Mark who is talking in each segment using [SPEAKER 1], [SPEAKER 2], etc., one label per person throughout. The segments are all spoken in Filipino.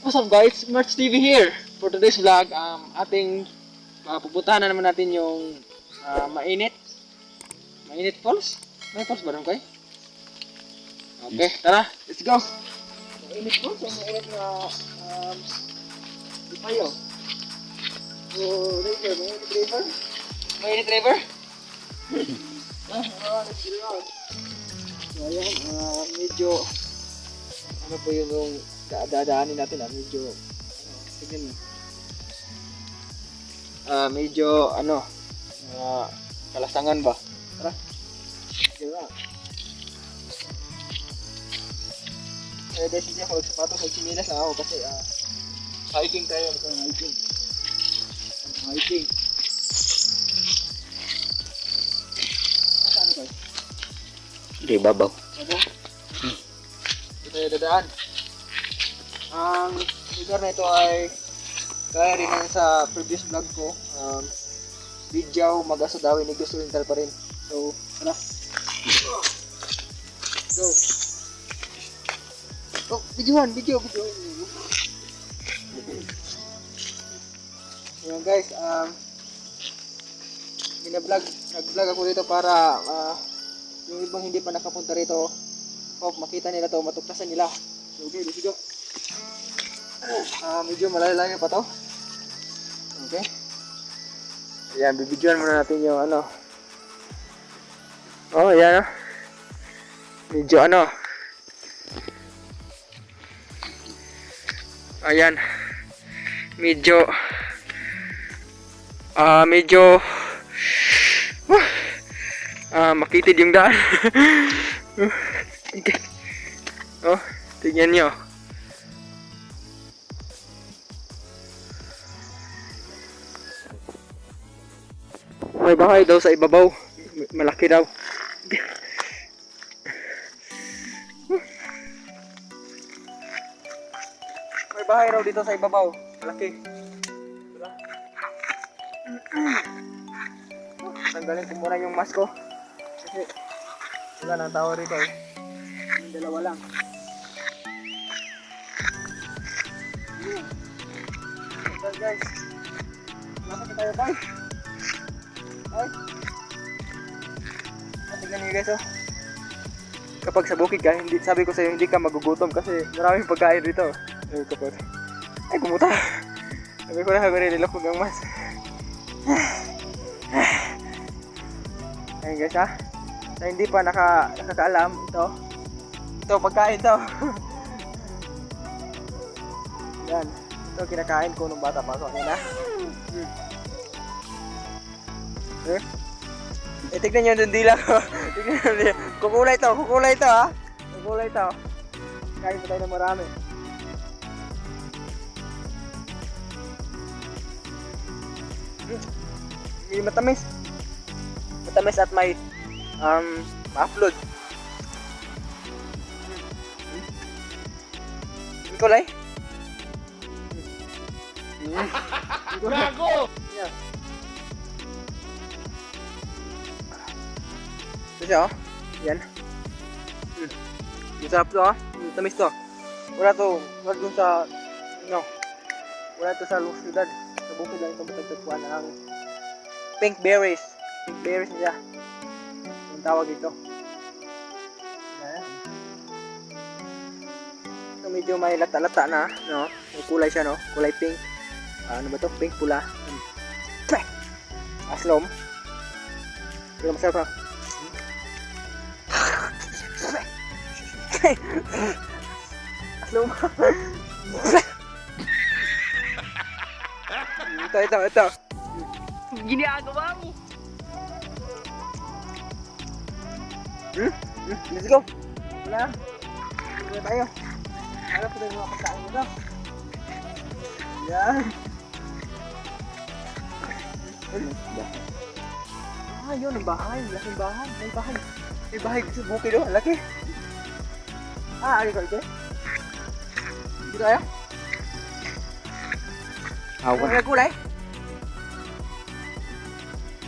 [SPEAKER 1] What's up guys? Merch TV here. For today's vlog, ating pupuntahan na naman natin yung mainit falls. May falls ba doon kayo? Okay, tara, let's go. Mainit falls, so mainit na ipayo. River, mainit river. Mainit river? Let's get it on. So ayan, medyo ano po yung dadaanin natin medyo tignan mo. Medyo kalasangan ba? Tara. Tara. Guys, hindi ako sapatos sa chinilas na ako kasi hiking tayo, hiking. Hiking. Saan ko?
[SPEAKER 2] Di babaw.
[SPEAKER 1] Babaw. Ito tayo dadaan. Ang lugar na ito ay kaya rin yan sa previous vlog ko. Bidyao, Magaso, Dawi, Negros Oriental pa rin. So, tara. Go. Oh, video. Ayan guys, nag-vlog ako dito para yung ibang hindi pa nakapunta rito, makita nila to, matuktasan nila. So, okay, let's go. Medyo malayo pa to. Okay. Ayan, bibidyoan muna natin yung oh, ayan medyo ayan. Medyo makitid yung daan. Okay. Oh, tingnan nyo. May bahay daw sa ibabaw. Malaki daw. May bahay raw dito sa ibabaw. Malaki. Tanggalin ko muna yung mask ko. Kasi wala nang tao rito eh. Yung dalawa lang. So guys, masakit tayo tayo. Ay. Tignan niyo guys kapag sa bukid ka, sabi ko sa'yo hindi ka magugutom kasi maraming pagkain dito. Ay kumuta. Sabi ko na nilok ko ng mas. Ayun guys sa hindi pa nakakaalam, ito pagkain to. Yan, ito kinakain ko nung bata pa ako. Ayan tignan nyo yung dila ko. Kukulay to Kukulay to. Kain pa tayo ng marami. Matamis at may ma-upload. Kulay. Gago. Yeah. Ito yan. Masarap to tamis to. Wala dun sa wala to sa syudad. Sa bukid lang ito matagpuan ang pink berries nila. Yung tawag ito. Ayan. So medyo may lata-lata na, may kulay siya, kulay pink. Ano ba to? Pink, pula. Aslom. Pero masarap na. Aslom. Ito. Ginagawa mo. Let's go. Wala tayo. Harap po tayo mga pagkain mo daw. Yan. Yun ang bahay. Laking bahay. May bahay sa bukid o. Laki. Ano ko ito? Dito tayo? Ano kulay?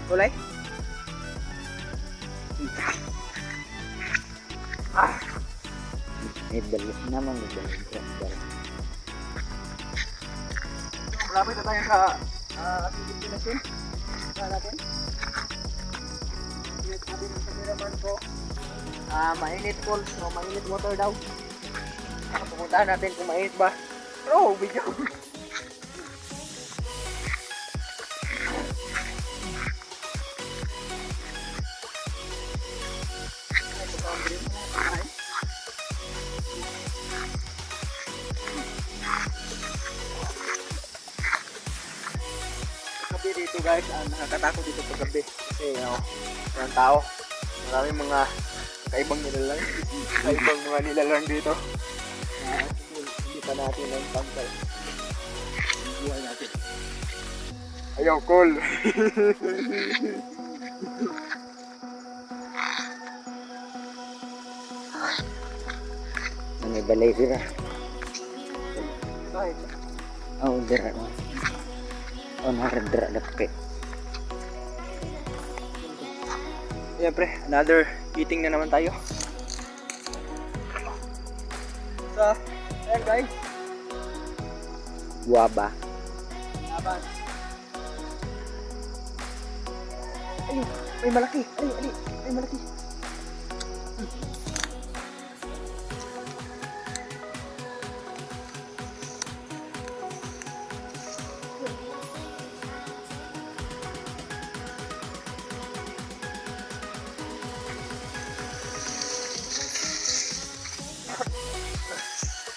[SPEAKER 1] Kulay?
[SPEAKER 2] May balik naman, may balik.
[SPEAKER 1] malapit na tayo sa destination. Saan natin? Yes, sabi ng cameraman ko. Mainit falls, no? Mainit water daw. Pupuntahan natin kung mainit ba. Pero, video. Gabi dito guys, nakakatakot dito pag gabi kasi walang tao, maraming mga kakaibang nilalang kakaibang mga nilalang dito. Hindi pa natin ang tangkal buhay natin. Ayaw call.
[SPEAKER 2] May balay dira.
[SPEAKER 1] Kahit
[SPEAKER 2] Oh, dira no. Oh, naradra dapat.
[SPEAKER 1] yan pre, another eating na naman tayo. So, ayan guys.
[SPEAKER 2] Guaba.
[SPEAKER 1] Laban. Ayun, may malaki. Ali, may malaki.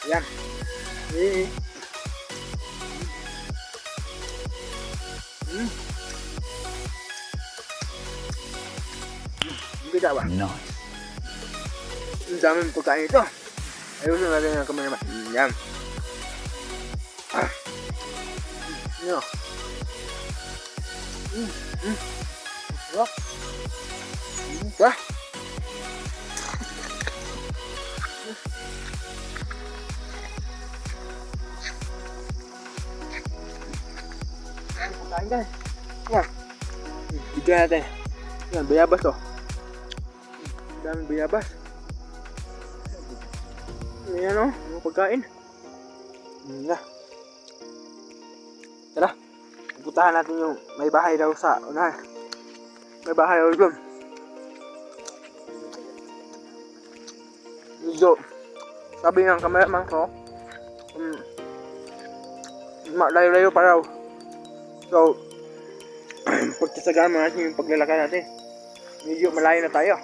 [SPEAKER 1] Yan. Kita ba?
[SPEAKER 2] No.
[SPEAKER 1] Ang daming pagkain ito. Ayusin natin ang kamay naman. Yan. Yan. Sarap. Ba? Pagkain guys. Yan. Bigyan natin. Yan, bayabas to. Daming bayabas. Ayan o, mga pagkain. Yan. Tara, pupuntahan natin yung may bahay daw sa unahan. May bahay daw doon. Medyo, sabi ng cameraman ko, layo-layo pa raw. So, pagkasagaan mo natin yung paglalakad natin. Medyo malayo na tayo.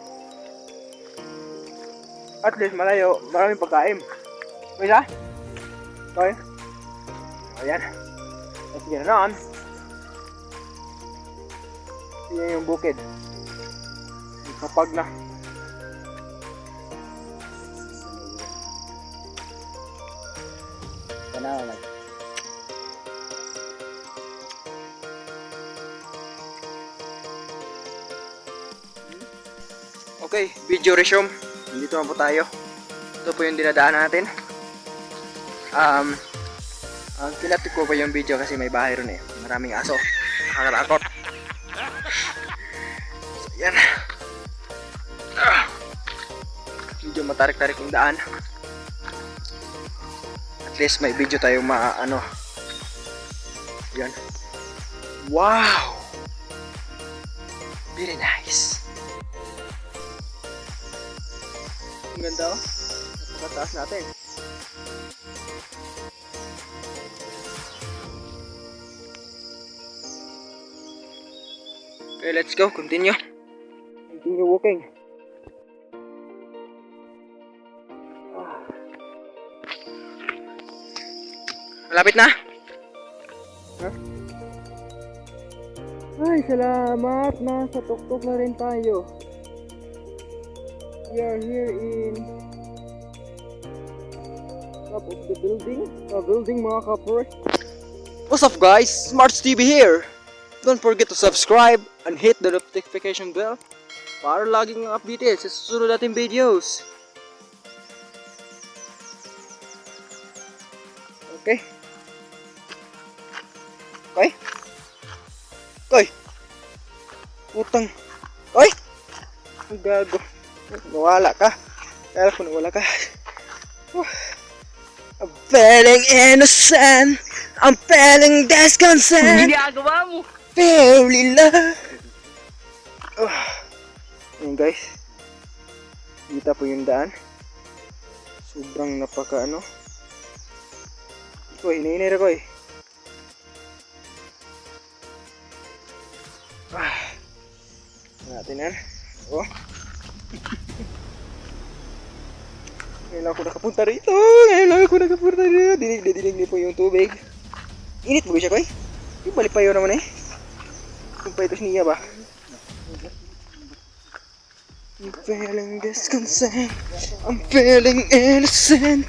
[SPEAKER 1] At least malayo, maraming pagkain. May isa? Okay. Ayan. At ganoon. Yan yung bukid. Kapag na.
[SPEAKER 2] Tanaw lang.
[SPEAKER 1] Okay, video resume. Dito na po tayo. Ito po yung dinadaan natin. Ang kinatid ko po yung video kasi may bahay ron eh. Maraming aso. Nakakatakot. So, yan. Medyo matarik-tarik yung daan. At least may video tayo maano. Yan. Wow! Very nice. Ang ganda oh. Napakataas natin. Okay, let's go. Continue. Continue walking. Malapit na? Huh? Ay, salamat. Nasa tuktok na rin tayo. We are here in top of the building mga kapre. What's up guys? Smarts TV here. Don't forget to subscribe and hit the notification bell para laging updated sa susunod nating videos. Okay. Okay. Okay. Utang. Oy. Ang gago. Nawala ka. Kaya ko nawala ka. I'm very innocent.
[SPEAKER 2] I'm feeling disconcerted.
[SPEAKER 1] Ginagawa mo!
[SPEAKER 2] Fairly love. Ayan guys. Kita po yung daan. Sobrang napaka ano. Koy, hinahinay ko eh. Natin yan. Oh. Ngayon lang ako nakapunta rito. Dinig na po yung tubig. Init mo ba siya, Koy? Yung balik pa yun naman eh. Kung pa ito niya ba? I'm feeling disconcerted. I'm feeling innocent.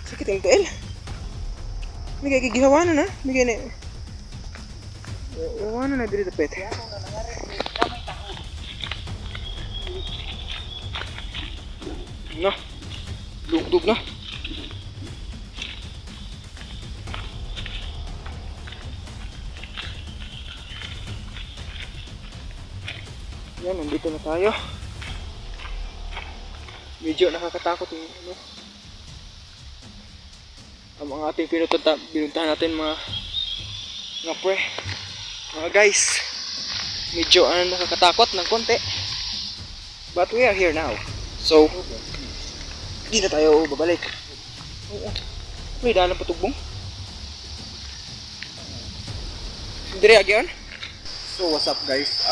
[SPEAKER 2] Sakit yung tuel. May kagigihawanan na. May gani. Gawanan na dito pet. No. Lugdog na. Yan, nandito na tayo. Medyo nakakatakot yung ano. Ang ating pinuntahan natin mga pre. Mga guys. Medyo nakakatakot ng konti. But we are here now. So, hindi na tayo babalik. May daan ng patugbong. Dire agyan. So, what's up guys?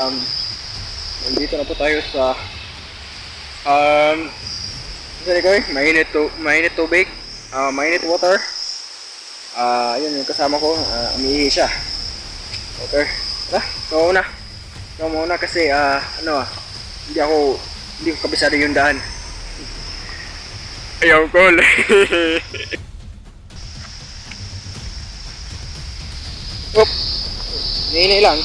[SPEAKER 2] Nandito na po tayo sa sorry ko, mainit tubig, mainit water. Yun yung kasama ko, umiihi siya. Okay. Tara, ikaw muna kasi hindi ko kabisado yung daan. Ayaw ko. Oop. Nini lang.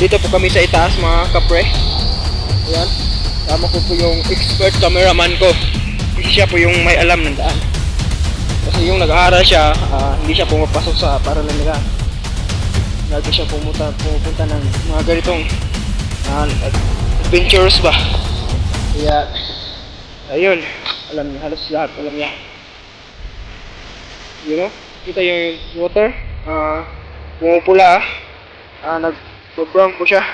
[SPEAKER 2] Dito po kami sa itaas mga kapre. Ayan. Tama ko po yung expert cameraman ko. Kasi siya po yung may alam ng daan. Kasi yung nag-aaral siya, hindi siya pumapasok sa paralan nila. Lagi siya pumunta ng mga ganitong adventures ba. Kaya, ayun. Alam niya, halos lahat alam niya. You know, kita yung water. Pumupula nag-brown po siya.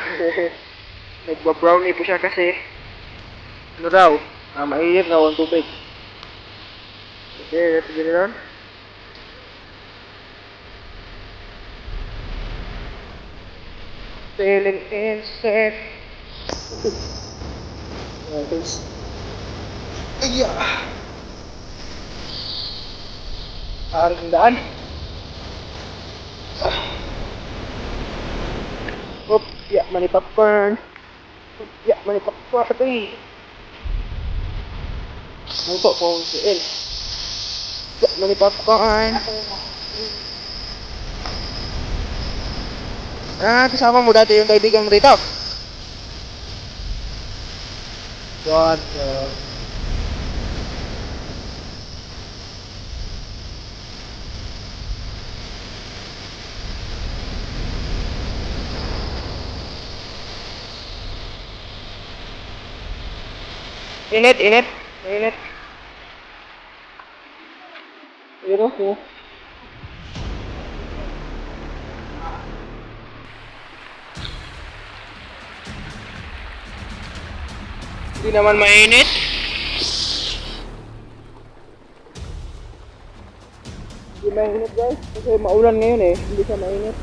[SPEAKER 2] Nagba-brownie po siya kasi ano raw, mainit raw ang tubig. Okay, let's get it on. Feeling insane. Ayya. Aring daan. Oop, ya, mani popcorn. Oop, ya, mani popcorn. Ano po si El? Ya, mani popcorn. Kasama mo dati yung kaibigan mo rito. God, Init. Init ako. Hindi naman mainit. Hindi mainit guys. Kasi maulan ngayon eh. Hindi siya mainit.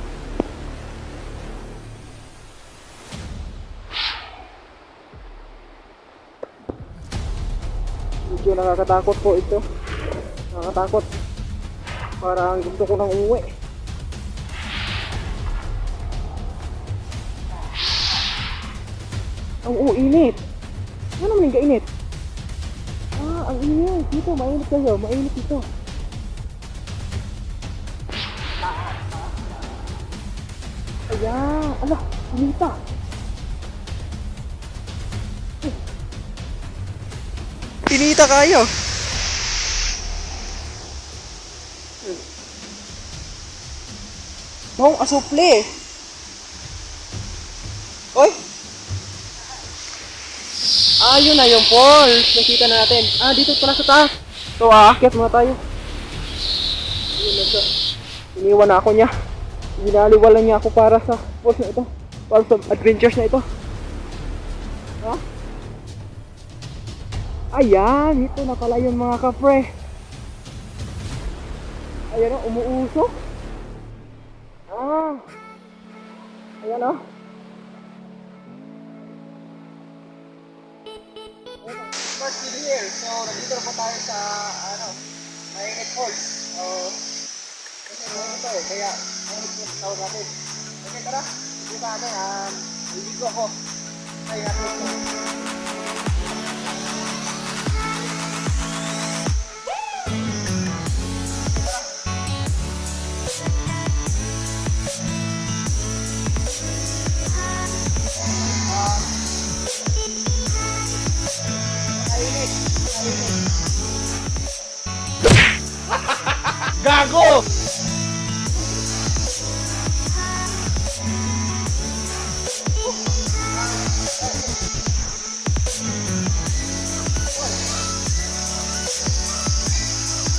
[SPEAKER 2] Medyo nakakatakot po ito. Nakakatakot. Parang gusto ko nang umuwi. Ang init. Ano naman yung kainit? Ang init. Dito, mainit kayo. Mainit dito. Ayan. Ala, pinita. Pinita kayo. Mong asupli. Oy. Yun na yung falls. Nakita na natin. Dito pala sa taas. So, aakyat muna tayo. Yun na siya. Iniwan na ako niya. Ginaliwala niya ako para sa falls na ito. Para sa adventures na ito. Ayan, ito na pala yun mga kapre. Ayan o, umuusok. Ayan o. First video here. So, nandito na po tayo sa, Mainit Falls. So, kasi naman ito eh. Kaya, mainit po sa tawag natin. Okay, tara. Dito natin, niligo ako. Kaya natin ito.
[SPEAKER 1] Gago!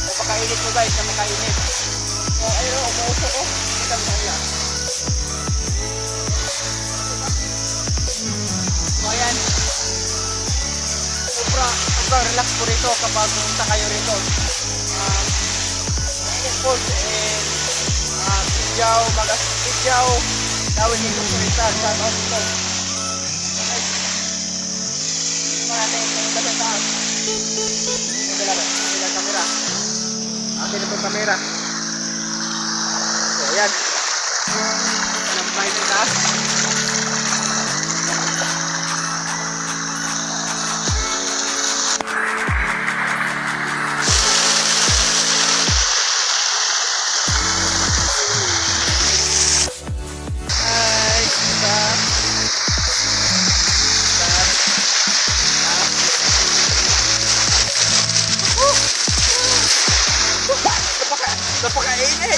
[SPEAKER 1] Napakainit mo guys, napakainit. So ayun, umuusok ko. Kita mo nila. So ayan. Sobrang relax po rito kapag pumunta kayo rito. Falls and Pidjaw, Pidjaw, Dawin dito sa Rizal, shout out dito. Okay. Natin yung taas. Ito lang kamera. Akin na po kamera. So ayan. Alam tayo sa taas. Napakainit!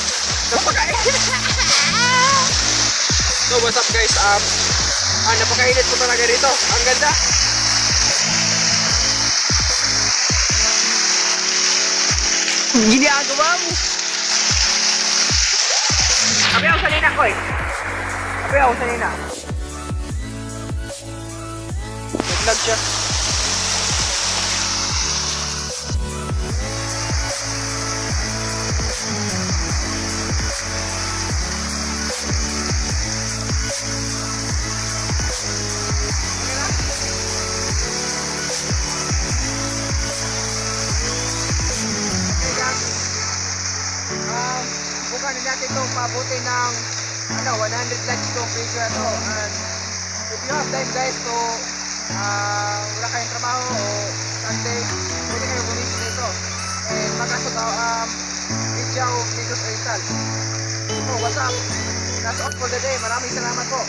[SPEAKER 1] So what's up guys, napakainit po talaga rito. Ang ganda. Ginagawa mo. Sabi ako sanina ko eh. Nag-vlog siya. Bukan natin itong pabuti ng 100 likes itong video na to. And if you have time guys to wala kayong trabaho o Sunday, pwede kayo bumisita dito and magkasabaw Pidjaw dito sa Rizal. So what's up, that's all for the day. Maraming salamat po.